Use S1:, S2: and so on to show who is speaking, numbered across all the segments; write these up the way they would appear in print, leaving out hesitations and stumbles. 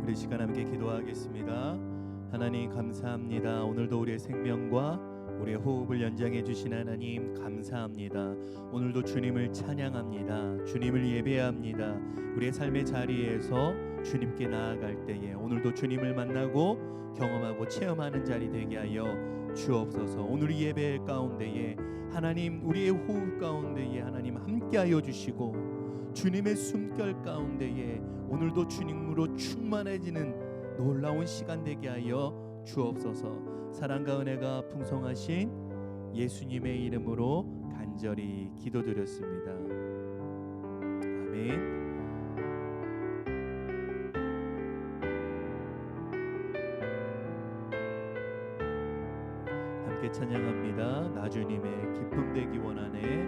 S1: 우리 시간 함께 기도하겠습니다. 하나님 감사합니다. 오늘도 우리의 생명과 우리의 호흡을 연장해 주신 하나님 감사합니다. 오늘도 주님을 찬양합니다. 주님을 예배합니다. 우리의 삶의 자리에서 주님께 나아갈 때에 오늘도 주님을 만나고 경험하고 체험하는 자리 되게 하여 주옵소서. 오늘 이 예배 가운데에 하나님 우리의 호흡 가운데에 하나님 함께하여 주시고 주님의 숨결 가운데에 오늘도 주님으로 충만해지는 놀라운 시간 되게 하여 주옵소서. 사랑과 은혜가 풍성하신 예수님의 이름으로 간절히 기도드렸습니다. 아멘. 함께 찬양합니다. 나 주님의 기쁨 되기 원하네.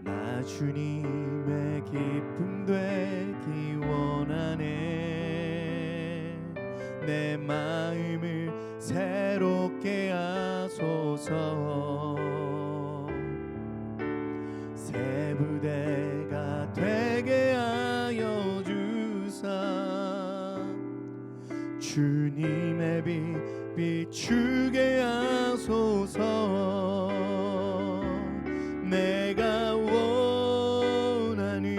S1: 나 주님의 기쁨 되기 원하네. 내 마음을 새롭게 하소서. 새 부대가 되게 하여 주사. 주님의 빛 비추게 하소서. 내가 원하는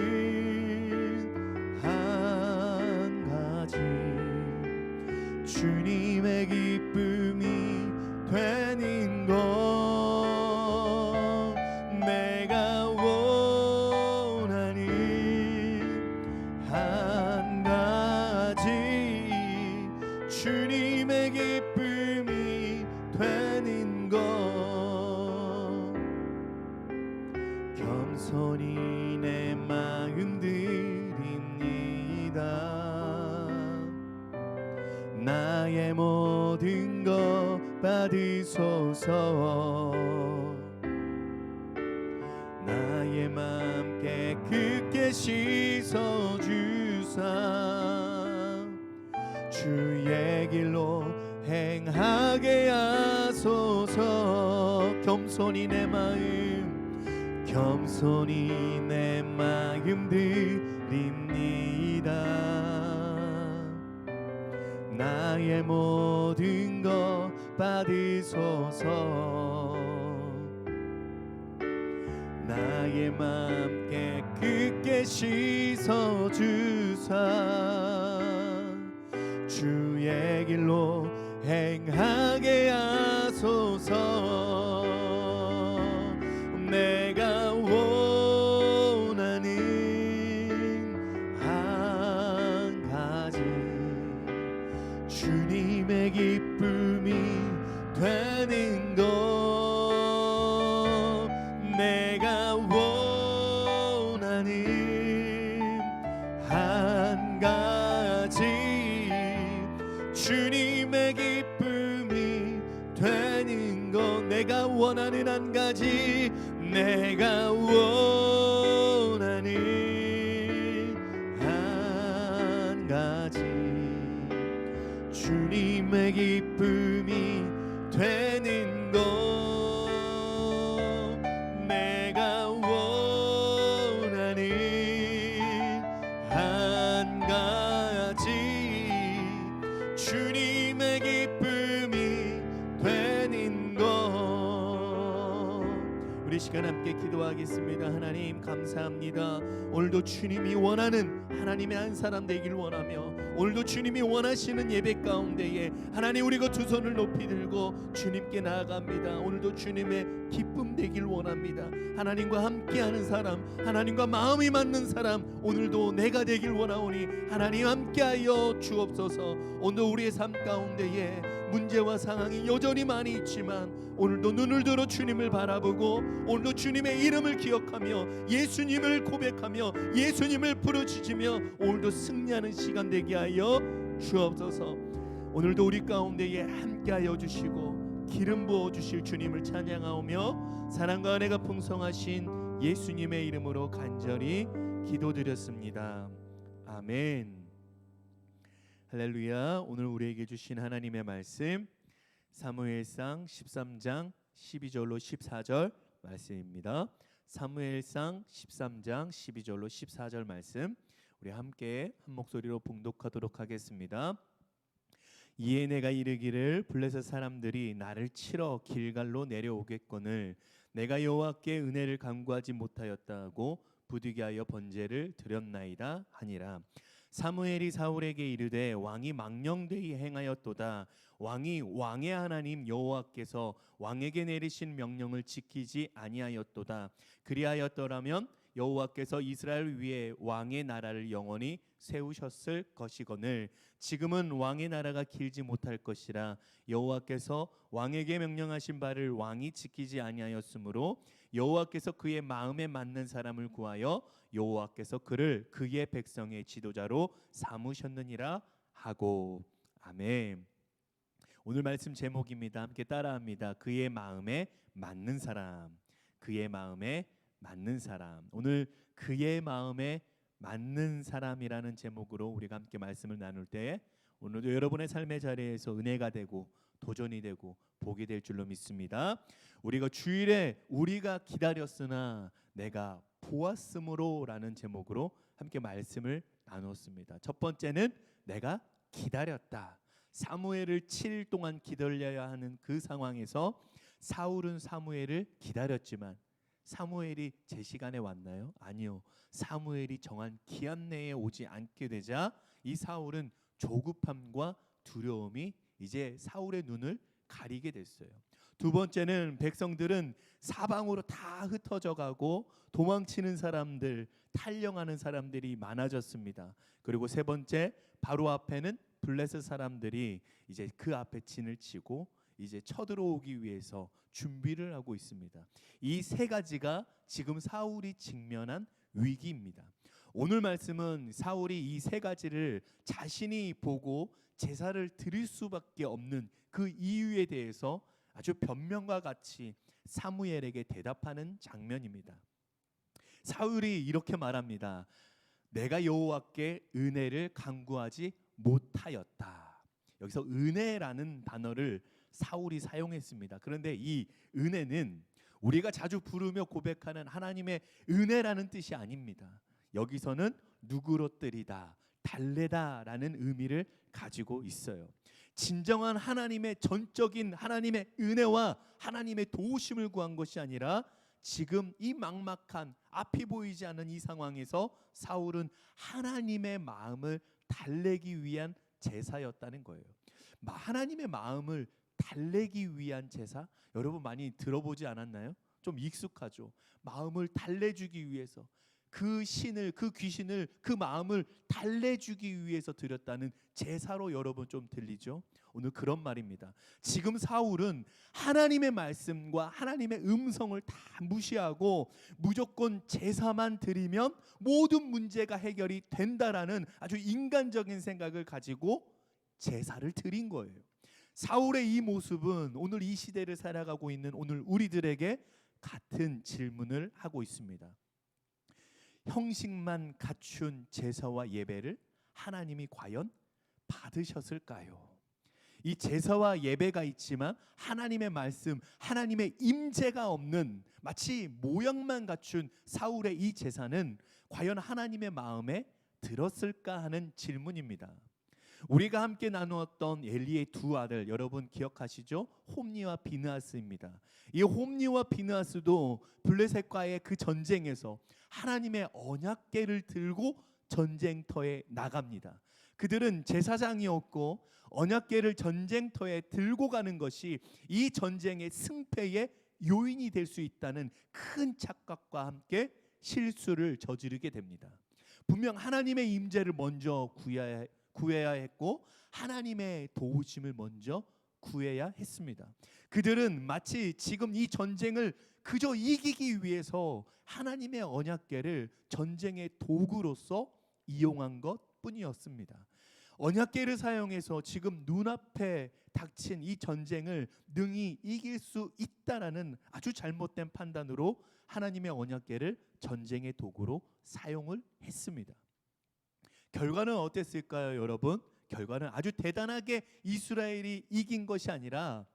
S1: 한 가지 주님의 기쁨이 되는 것. 내가 원하는 한 가지 주님의 기쁨이 되는 것. 겸손히 내 마음 드립니다. 나의 모든 것 받으소서. 나의 맘 깨끗게 씻어주사. 주의 길로 행하게 하소서. 겸손히 내 마음 겸손히 내 마음 드립니다. 나의 모든 것 받으소서. 나의 맘 깨끗게 씻어주사. 주의 길로 행하게 하소서. 내가 원하는 한 가지 주님의 기쁨이 되는 것. 내가 원하는 한 가지 주님의 기쁨이 되는 것. 내가 원하는 한 가지 내가 원하는 한 가지 주님의 기쁨이 되는 것. 내가 원하는 한 가지 주님의 기쁨이 되는 것. 우리 시간 함께 기도하겠습니다. 하나님 감사합니다. 오늘도 주님이 원하는 하나님의 한 사람 되길 원하며 오늘도 주님이 원하시는 예배 가운데에 하나님 우리가 두 손을 높이 들고 주님께 나아갑니다. 오늘도 주님의 기쁨 되길 원합니다. 하나님과 함께하는 사람, 하나님과 마음이 맞는 사람 오늘도 내가 되길 원하오니 하나님 함께하여 주옵소서. 오늘도 우리의 삶 가운데에 문제와 상황이 여전히 많이 있지만 오늘도 눈을 들어 주님을 바라보고 오늘도 주님의 이름을 기억하며 예수님을 고백하며 예수님을 부르짖으며 오늘도 승리하는 시간 되게 하여 주옵소서. 오늘도 우리 가운데에 함께하여 주시고 기름 부어 주실 주님을 찬양하오며 사랑과 은혜가 풍성하신 예수님의 이름으로 간절히 기도드렸습니다. 아멘. 할렐루야. 오늘 우리에게 주신 하나님의 말씀 사무엘상 13장 12절로 14절 말씀입니다. 사무엘상 13장 12절로 14절 말씀 우리 함께 한 목소리로 봉독하도록 하겠습니다. 이에 내가 이르기를 블레셋 사람들이 나를 치러 길갈로 내려오겠거늘 내가 여호와께 은혜를 간구하지 못하였다고 부득이하여 번제를 드렸나이다 하니라. 사무엘이 사울에게 이르되 왕이 망령되이 행하였도다. 왕이 왕의 하나님 여호와께서 왕에게 내리신 명령을 지키지 아니하였도다. 그리하였더라면 여호와께서 이스라엘 위에 왕의 나라를 영원히 세우셨을 것이거늘 지금은 왕의 나라가 길지 못할 것이라. 여호와께서 왕에게 명령하신 바를 왕이 지키지 아니하였으므로 여호와께서 그의 마음에 맞는 사람을 구하여 여호와께서 그를 그의 백성의 지도자로 삼으셨느니라 하고. 아멘. 오늘 말씀 제목입니다. 함께 따라합니다. 그의 마음에 맞는 사람. 그의 마음에 맞는 사람. 오늘 그의 마음에 맞는 사람이라는 제목으로 우리가 함께 말씀을 나눌 때 오늘도 여러분의 삶의 자리에서 은혜가 되고 도전이 되고 복이 될 줄로 믿습니다. 우리가 주일에 우리가 기다렸으나 내가 보았으므로 라는 제목으로 함께 말씀을 나눴습니다. 첫 번째는 내가 기다렸다. 사무엘을 7일 동안 기다려야 하는 그 상황에서 사울은 사무엘을 기다렸지만 사무엘이 제 시간에 왔나요? 아니요. 사무엘이 정한 기한 내에 오지 않게 되자 이 사울은 조급함과 두려움이 이제 사울의 눈을 가리게 됐어요. 두 번째는 백성들은 사방으로 다 흩어져 가고 도망치는 사람들, 탈영하는 사람들이 많아졌습니다. 그리고 세 번째, 바로 앞에는 블레셋 사람들이 이제 그 앞에 진을 치고 이제 쳐들어오기 위해서 준비를 하고 있습니다. 이 세 가지가 지금 사울이 직면한 위기입니다. 오늘 말씀은 사울이 이 세 가지를 자신이 보고 제사를 드릴 수밖에 없는 그 이유에 대해서 아주 변명과 같이 사무엘에게 대답하는 장면입니다. 사울이 이렇게 말합니다. 내가 여호와께 은혜를 간구하지 못하였다. 여기서 은혜라는 단어를 사울이 사용했습니다. 그런데 이 은혜는 우리가 자주 부르며 고백하는 하나님의 은혜라는 뜻이 아닙니다. 여기서는 누그러뜨리다, 달래다라는 의미를 가지고 있어요. 진정한 하나님의 전적인 하나님의 은혜와 하나님의 도우심을 구한 것이 아니라 지금 이 막막한 앞이 보이지 않는 이 상황에서 사울은 하나님의 마음을 달래기 위한 제사였다는 거예요. 하나님의 마음을 달래기 위한 제사, 여러분 많이 들어보지 않았나요? 좀 익숙하죠. 마음을 달래주기 위해서 그 신을, 그 귀신을, 그 마음을 달래주기 위해서 드렸다는 제사로 여러분 좀 들리죠? 오늘 그런 말입니다. 지금 사울은 하나님의 말씀과 하나님의 음성을 다 무시하고 무조건 제사만 드리면 모든 문제가 해결이 된다라는 아주 인간적인 생각을 가지고 제사를 드린 거예요. 사울의 이 모습은 오늘 이 시대를 살아가고 있는 오늘 우리들에게 같은 질문을 하고 있습니다. 형식만 갖춘 제사와 예배를 하나님이 과연 받으셨을까요? 이 제사와 예배가 있지만 하나님의 말씀, 하나님의 임재가 없는 마치 모양만 갖춘 사울의 이 제사는 과연 하나님의 마음에 들었을까 하는 질문입니다. 우리가 함께 나누었던 엘리의 두 아들 여러분 기억하시죠? 홈니와 비느하스입니다. 이 홈니와 비느하스도 블레셋과의 그 전쟁에서 하나님의 언약궤를 들고 전쟁터에 나갑니다. 그들은 제사장이었고 언약궤를 전쟁터에 들고 가는 것이 이 전쟁의 승패의 요인이 될 수 있다는 큰 착각과 함께 실수를 저지르게 됩니다. 분명 하나님의 임재를 먼저 구해야 했고 하나님의 도우심을 먼저 구해야 했습니다. 그들은 마치 지금 이 전쟁을 그저 이기기 위해서 하나님의 언약궤를 전쟁의 도구로서 이용한 것뿐이었습니다. 언약궤를 사용해서 지금 눈앞에 닥친 이 전쟁을 능히 이길 수 있다라는 아주 잘못된 판단으로 하나님의 언약궤를 전쟁의 도구로 사용을 했습니다. 결과는 어땠을까요, 여러분? 결과는 아주 대단하게 이스라엘이 이긴 것이 아니라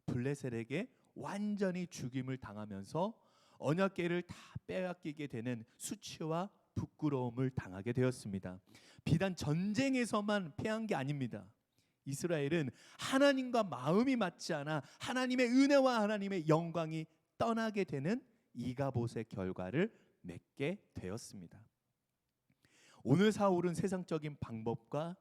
S1: 블레셋에게 완전히 죽임을 당하면서 언약궤를 다 빼앗기게 되는 수치와 부끄러움을 당하게 되었습니다. 비단 전쟁에서만 패한 게 아닙니다. 이스라엘은 하나님과 마음이 맞지 않아 하나님의 은혜와 하나님의 영광이 떠나게 되는 이가봇의 결과를 맺게 되었습니다. 오늘 사울은 세상적인 방법과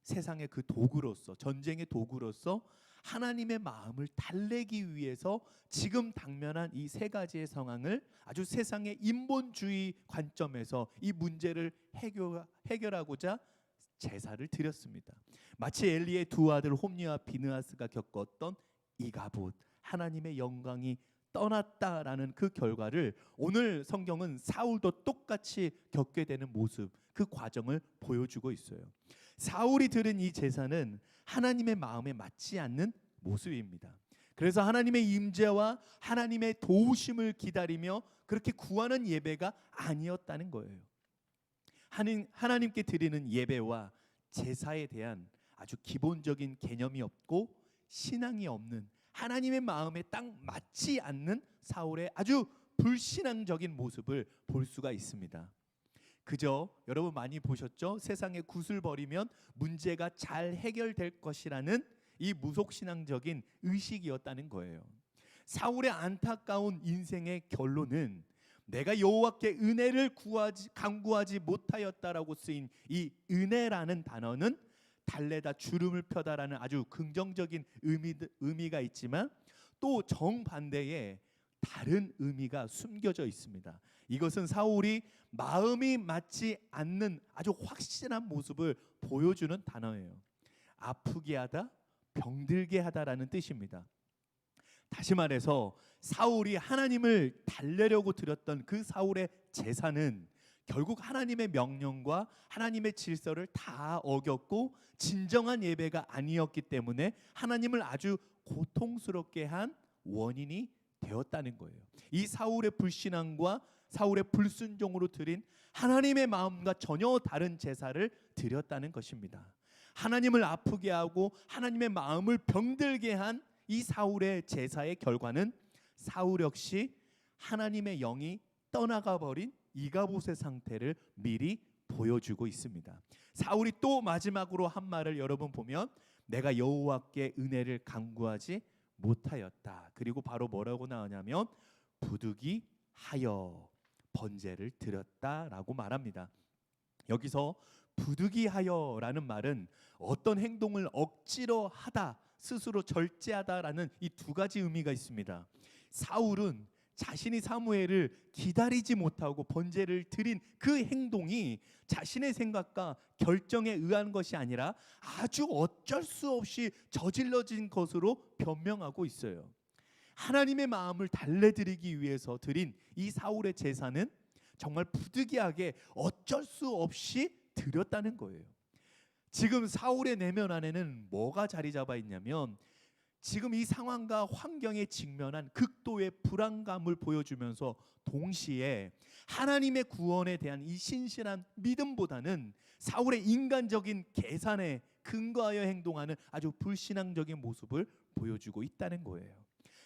S1: 세상의 그 도구로서, 전쟁의 도구로서 하나님의 마음을 달래기 위해서 지금 당면한 이 세 가지의 상황을 아주 세상의 인본주의 관점에서 이 문제를 해결하고자 제사를 드렸습니다. 마치 엘리의 두 아들 홈니와 비느하스가 겪었던 이가봇, 하나님의 영광이 떠났다라는 그 결과를 오늘 성경은 사울도 똑같이 겪게 되는 모습, 그 과정을 보여주고 있어요. 사울이 드린 이 제사는 하나님의 마음에 맞지 않는 모습입니다. 그래서 하나님의 임재와 하나님의 도우심을 기다리며 그렇게 구하는 예배가 아니었다는 거예요. 하나님께 드리는 예배와 제사에 대한 아주 기본적인 개념이 없고 신앙이 없는, 하나님의 마음에 딱 맞지 않는 사울의 아주 불신앙적인 모습을 볼 수가 있습니다. 그저 여러분 많이 보셨죠? 세상에 굿을 버리면 문제가 잘 해결될 것이라는 이 무속신앙적인 의식이었다는 거예요. 사울의 안타까운 인생의 결론은 내가 여호와께 은혜를 간구하지 못하였다라고 쓰인 이 은혜라는 단어는 달래다 주름을 펴다라는 아주 긍정적인 의미가 있지만 또 정반대의 다른 의미가 숨겨져 있습니다. 이것은 사울이 마음이 맞지 않는 아주 확실한 모습을 보여주는 단어예요. 아프게 하다, 병들게 하다라는 뜻입니다. 다시 말해서 사울이 하나님을 달래려고 드렸던 그 사울의 제사는 결국 하나님의 명령과 하나님의 질서를 다 어겼고 진정한 예배가 아니었기 때문에 하나님을 아주 고통스럽게 한 원인이 되었다는 거예요. 이 사울의 불신앙과 사울의 불순종으로 드린 하나님의 마음과 전혀 다른 제사를 드렸다는 것입니다. 하나님을 아프게 하고 하나님의 마음을 병들게 한 이 사울의 제사의 결과는 사울 역시 하나님의 영이 떠나가 버린 이가봇의 상태를 미리 보여주고 있습니다. 사울이 또 마지막으로 한 말을 여러분 보면 내가 여호와께 은혜를 간구하지 못하였다. 그리고 바로 뭐라고 나오냐면 부득이 하여 번제를 드렸다라고 말합니다. 여기서 부득이 하여라는 말은 어떤 행동을 억지로 하다, 스스로 절제하다라는 이 두 가지 의미가 있습니다. 사울은 자신이 사무엘을 기다리지 못하고 번제를 드린 그 행동이 자신의 생각과 결정에 의한 것이 아니라 아주 어쩔 수 없이 저질러진 것으로 변명하고 있어요. 하나님의 마음을 달래드리기 위해서 드린 이 사울의 제사는 정말 부득이하게 어쩔 수 없이 드렸다는 거예요. 지금 사울의 내면 안에는 뭐가 자리 잡아 있냐면 지금 이 상황과 환경에 직면한 극도의 불안감을 보여주면서 동시에 하나님의 구원에 대한 이 신실한 믿음보다는 사울의 인간적인 계산에 근거하여 행동하는 아주 불신앙적인 모습을 보여주고 있다는 거예요.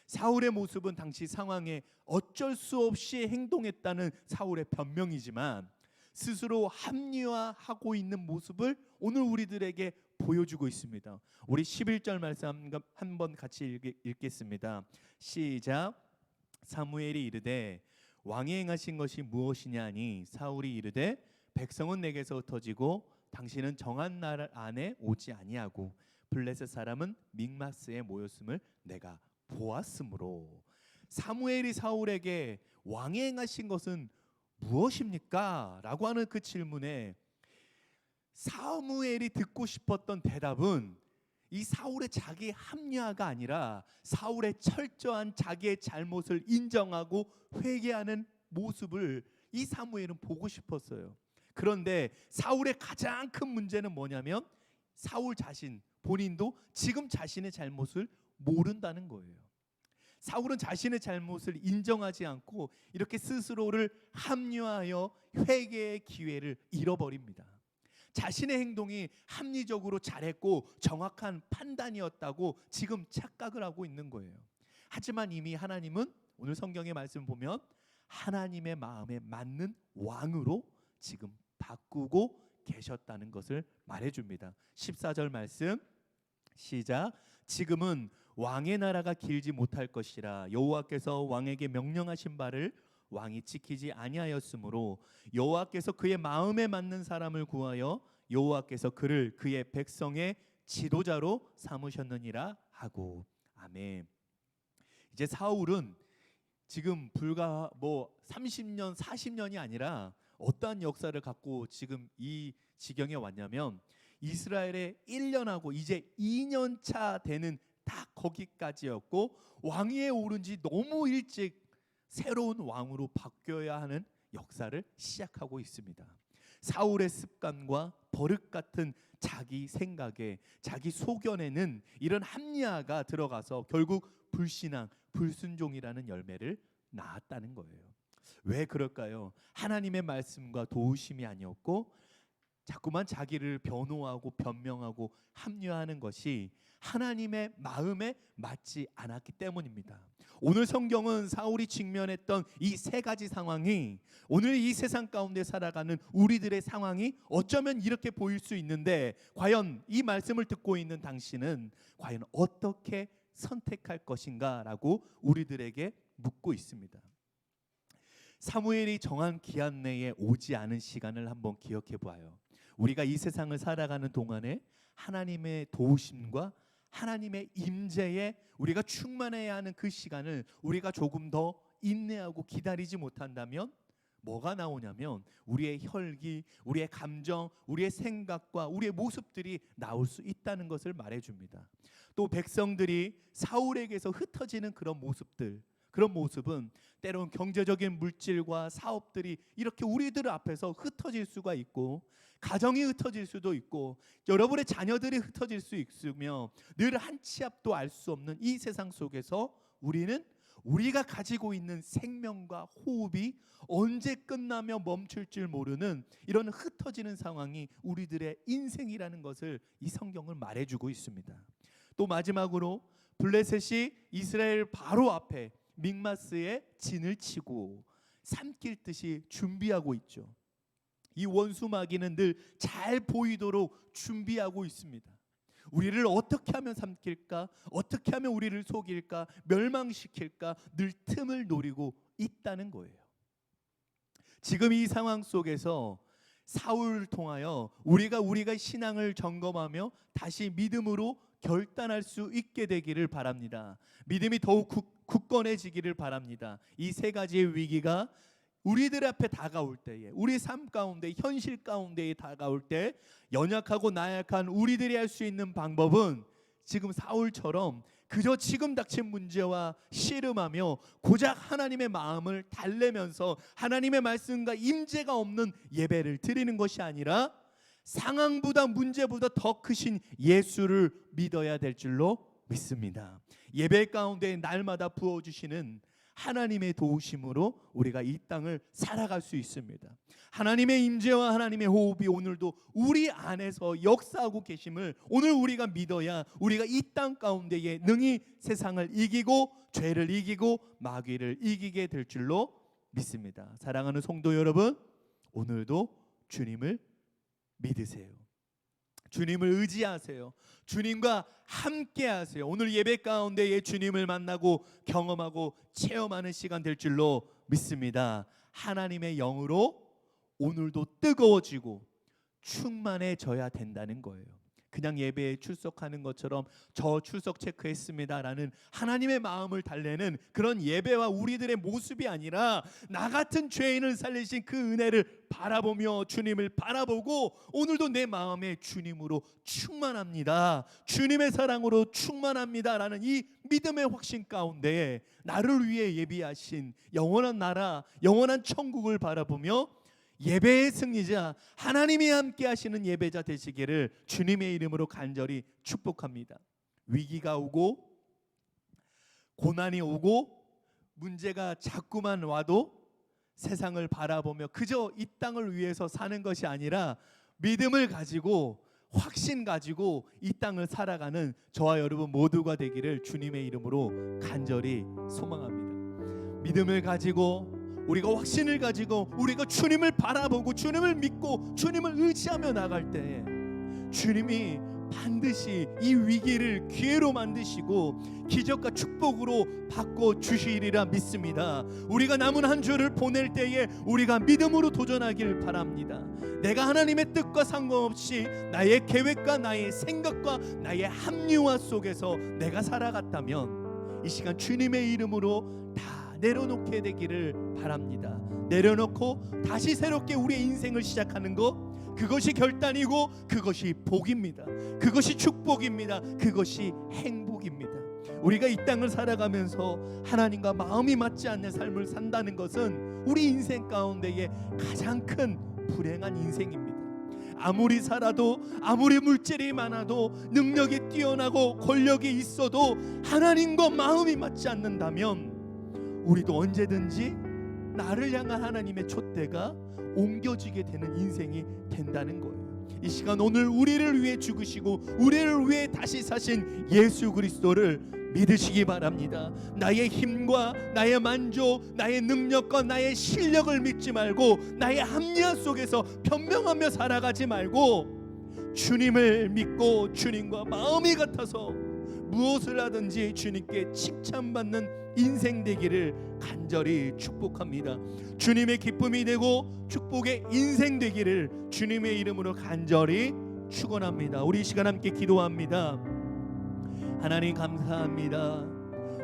S1: 사울의 모습은 당시 상황에 어쩔 수 없이 행동했다는 사울의 변명이지만 스스로 합리화하고 있는 모습을 오늘 우리들에게 보여주고 있습니다. 우리 11절 말씀 한번 같이 읽겠습니다. 시작. 사무엘이 이르되 왕이 행하신 것이 무엇이냐 하니 사울이 이르되 백성은 내게서 흩어지고 당신은 정한 날 안에 오지 아니하고 블레셋 사람은 믹마스에 모였음을 내가 보았으므로. 사무엘이 사울에게 왕이 행하신 것은 무엇입니까? 라고 하는 그 질문에 사무엘이 듣고 싶었던 대답은 이 사울의 자기 합리화가 아니라 사울의 철저한 자기의 잘못을 인정하고 회개하는 모습을 이 사무엘은 보고 싶었어요. 그런데 사울의 가장 큰 문제는 뭐냐면 사울 자신 본인도 지금 자신의 잘못을 모른다는 거예요. 사울은 자신의 잘못을 인정하지 않고 이렇게 스스로를 합리화하여 회개의 기회를 잃어버립니다. 자신의 행동이 합리적으로 잘했고 정확한 판단이었다고 지금 착각을 하고 있는 거예요. 하지만 이미 하나님은 오늘 성경의 말씀을 보면 하나님의 마음에 맞는 왕으로 지금 바꾸고 계셨다는 것을 말해줍니다. 14절 말씀 시작. 지금은 왕의 나라가 길지 못할 것이라 여호와께서 왕에게 명령하신 바를 왕이 지키지 아니하였으므로 여호와께서 그의 마음에 맞는 사람을 구하여 여호와께서 그를 그의 백성의 지도자로 삼으셨느니라 하고. 아멘. 이제 사울은 지금 불과 30년 40년이 아니라 어떠한 역사를 갖고 지금 이 지경에 왔냐면 이스라엘의 1년하고 이제 2년 차 되는 딱 거기까지였고 왕위에 오른 지 너무 일찍 새로운 왕으로 바뀌어야 하는 역사를 시작하고 있습니다. 사울의 습관과 버릇 같은 자기 생각에 자기 소견에는 이런 합리화가 들어가서 결국 불신앙, 불순종이라는 열매를 낳았다는 거예요. 왜 그럴까요? 하나님의 말씀과 도우심이 아니었고 자꾸만 자기를 변호하고 변명하고 합리화하는 것이 하나님의 마음에 맞지 않았기 때문입니다. 오늘 성경은 사울이 직면했던 이 세 가지 상황이 오늘 이 세상 가운데 살아가는 우리들의 상황이 어쩌면 이렇게 보일 수 있는데 과연 이 말씀을 듣고 있는 당신은 과연 어떻게 선택할 것인가 라고 우리들에게 묻고 있습니다. 사무엘이 정한 기한 내에 오지 않은 시간을 한번 기억해 보아요. 우리가 이 세상을 살아가는 동안에 하나님의 도우심과 하나님의 임재에 우리가 충만해야 하는 그 시간을 우리가 조금 더 인내하고 기다리지 못한다면 뭐가 나오냐면 우리의 혈기, 우리의 감정, 우리의 생각과 우리의 모습들이 나올 수 있다는 것을 말해줍니다. 또 백성들이 사울에게서 흩어지는 그런 모습들, 그런 모습은 때론 경제적인 물질과 사업들이 이렇게 우리들 앞에서 흩어질 수가 있고 가정이 흩어질 수도 있고 여러분의 자녀들이 흩어질 수 있으며 늘 한 치 앞도 알 수 없는 이 세상 속에서 우리는 우리가 가지고 있는 생명과 호흡이 언제 끝나며 멈출 줄 모르는 이런 흩어지는 상황이 우리들의 인생이라는 것을 이 성경은 말해주고 있습니다. 또 마지막으로 블레셋이 이스라엘 바로 앞에 믹마스에 진을 치고 삼킬 듯이 준비하고 있죠. 이 원수 마귀는 늘 잘 보이도록 준비하고 있습니다. 우리를 어떻게 하면 삼킬까? 어떻게 하면 우리를 속일까? 멸망시킬까? 늘 틈을 노리고 있다는 거예요. 지금 이 상황 속에서 사울을 통하여 우리가 신앙을 점검하며 다시 믿음으로 결단할 수 있게 되기를 바랍니다. 믿음이 더욱 굳건해지기를 바랍니다. 이 세 가지의 위기가 우리들 앞에 다가올 때에 우리 삶 가운데 현실 가운데에 다가올 때 연약하고 나약한 우리들이 할 수 있는 방법은 지금 사울처럼 그저 지금 닥친 문제와 씨름하며 고작 하나님의 마음을 달래면서 하나님의 말씀과 임재가 없는 예배를 드리는 것이 아니라 상황보다 문제보다 더 크신 예수를 믿어야 될 줄로 믿습니다. 예배 가운데 날마다 부어주시는 하나님의 도우심으로 우리가 이 땅을 살아갈 수 있습니다. 하나님의 임재와 하나님의 호흡이 오늘도 우리 안에서 역사하고 계심을 오늘 우리가 믿어야 우리가 이 땅 가운데에 능히 세상을 이기고 죄를 이기고 마귀를 이기게 될 줄로 믿습니다. 사랑하는 성도 여러분, 오늘도 주님을 믿으세요. 주님을 의지하세요. 주님과 함께 하세요. 오늘 예배 가운데에 주님을 만나고 경험하고 체험하는 시간 될 줄로 믿습니다. 하나님의 영으로 오늘도 뜨거워지고 충만해져야 된다는 거예요. 그냥 예배에 출석하는 것처럼 저 출석 체크했습니다라는 하나님의 마음을 달래는 그런 예배와 우리들의 모습이 아니라 나 같은 죄인을 살리신 그 은혜를 바라보며 주님을 바라보고 오늘도 내 마음에 주님으로 충만합니다, 주님의 사랑으로 충만합니다라는 이 믿음의 확신 가운데 나를 위해 예비하신 영원한 나라, 영원한 천국을 바라보며 예배의 승리자 하나님이 함께 하시는 예배자 되시기를 주님의 이름으로 간절히 축복합니다. 위기가 오고 고난이 오고 문제가 자꾸만 와도 세상을 바라보며 그저 이 땅을 위해서 사는 것이 아니라 믿음을 가지고 확신 가지고 이 땅을 살아가는 저와 여러분 모두가 되기를 주님의 이름으로 간절히 소망합니다. 믿음을 가지고 우리가 확신을 가지고 우리가 주님을 바라보고 주님을 믿고 주님을 의지하며 나갈 때에 주님이 반드시 이 위기를 기회로 만드시고 기적과 축복으로 바꿔 주시리라 믿습니다. 우리가 남은 한 주를 보낼 때에 우리가 믿음으로 도전하길 바랍니다. 내가 하나님의 뜻과 상관없이 나의 계획과 나의 생각과 나의 합리화 속에서 내가 살아갔다면 이 시간 주님의 이름으로 다 내려놓게 되기를 바랍니다. 내려놓고 다시 새롭게 우리의 인생을 시작하는 것, 그것이 결단이고 그것이 복입니다. 그것이 축복입니다. 그것이 행복입니다. 우리가 이 땅을 살아가면서 하나님과 마음이 맞지 않는 삶을 산다는 것은 우리 인생 가운데의 가장 큰 불행한 인생입니다. 아무리 살아도, 아무리 물질이 많아도, 능력이 뛰어나고 권력이 있어도 하나님과 마음이 맞지 않는다면 우리도 언제든지 나를 향한 하나님의 촛대가 옮겨지게 되는 인생이 된다는 거예요. 이 시간 오늘 우리를 위해 죽으시고 우리를 위해 다시 사신 예수 그리스도를 믿으시기 바랍니다. 나의 힘과 나의 만족, 나의 능력과 나의 실력을 믿지 말고 나의 합리화 속에서 변명하며 살아가지 말고 주님을 믿고 주님과 마음이 같아서 무엇을 하든지 주님께 칭찬받는 인생 되기를 간절히 축복합니다. 주님의 기쁨이 되고 축복의 인생 되기를 주님의 이름으로 간절히 축원합니다. 우리 이 시간 함께 기도합니다. 하나님 감사합니다.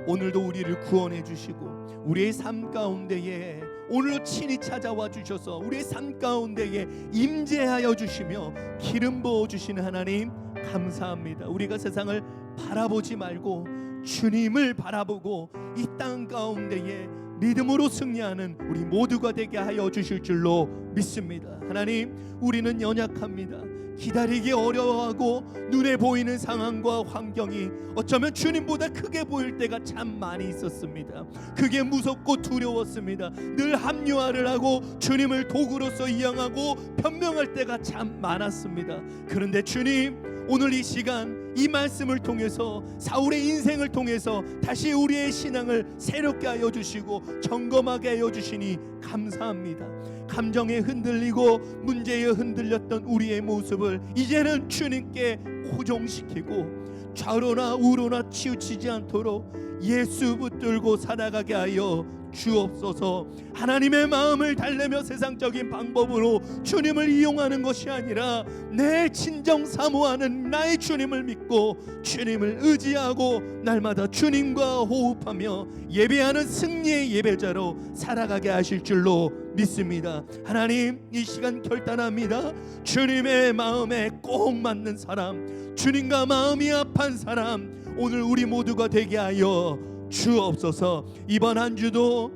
S1: 오늘도 우리를 구원해 주시고 우리의 삶 가운데에 오늘도 친히 찾아와 주셔서 우리의 삶 가운데에 임재하여 주시며 기름 부어 주시는 하나님 감사합니다. 우리가 세상을 바라보지 말고 주님을 바라보고 이 땅 가운데에 믿음으로 승리하는 우리 모두가 되게 하여 주실 줄로 믿습니다. 하나님, 우리는 연약합니다. 기다리기 어려워하고 눈에 보이는 상황과 환경이 어쩌면 주님보다 크게 보일 때가 참 많이 있었습니다. 그게 무섭고 두려웠습니다. 늘 합리화를 하고 주님을 도구로서 이용하고 변명할 때가 참 많았습니다. 그런데 주님, 오늘 이 시간 이 말씀을 통해서 사울의 인생을 통해서 다시 우리의 신앙을 새롭게 하여 주시고 점검하게 하여 주시니 감사합니다. 감정에 흔들리고 문제에 흔들렸던 우리의 모습을 이제는 주님께 호종시키고 좌로나 우로나 치우치지 않도록 예수 붙들고 살아가게 하여 주옵소서. 하나님의 마음을 달래며 세상적인 방법으로 주님을 이용하는 것이 아니라 내 진정 사모하는 나의 주님을 믿고 주님을 의지하고 날마다 주님과 호흡하며 예배하는 승리의 예배자로 살아가게 하실 줄로 믿습니다. 하나님, 이 시간 결단합니다. 주님의 마음에 꼭 맞는 사람, 주님과 마음이 합한 사람 오늘 우리 모두가 되게 하여 주옵소서. 이번 한 주도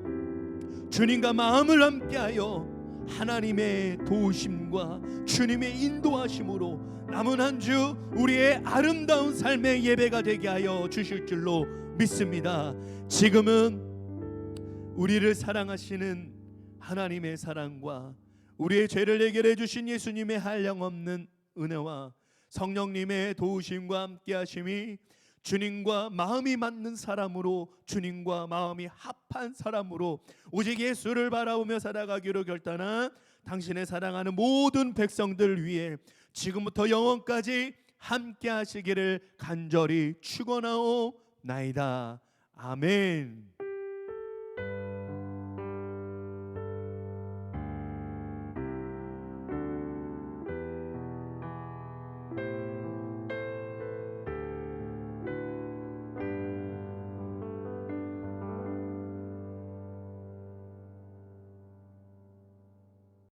S1: 주님과 마음을 함께하여 하나님의 도우심과 주님의 인도하심으로 남은 한 주 우리의 아름다운 삶의 예배가 되게 하여 주실 줄로 믿습니다. 지금은 우리를 사랑하시는 하나님의 사랑과 우리의 죄를 해결해 주신 예수님의 한량없는 은혜와 성령님의 도우심과 함께하심이 주님과 마음이 맞는 사람으로, 주님과 마음이 합한 사람으로 오직 예수를 바라보며 살아가기로 결단한 당신의 사랑하는 모든 백성들 위해 지금부터 영원까지 함께 하시기를 간절히 축원하옵나이다. 아멘.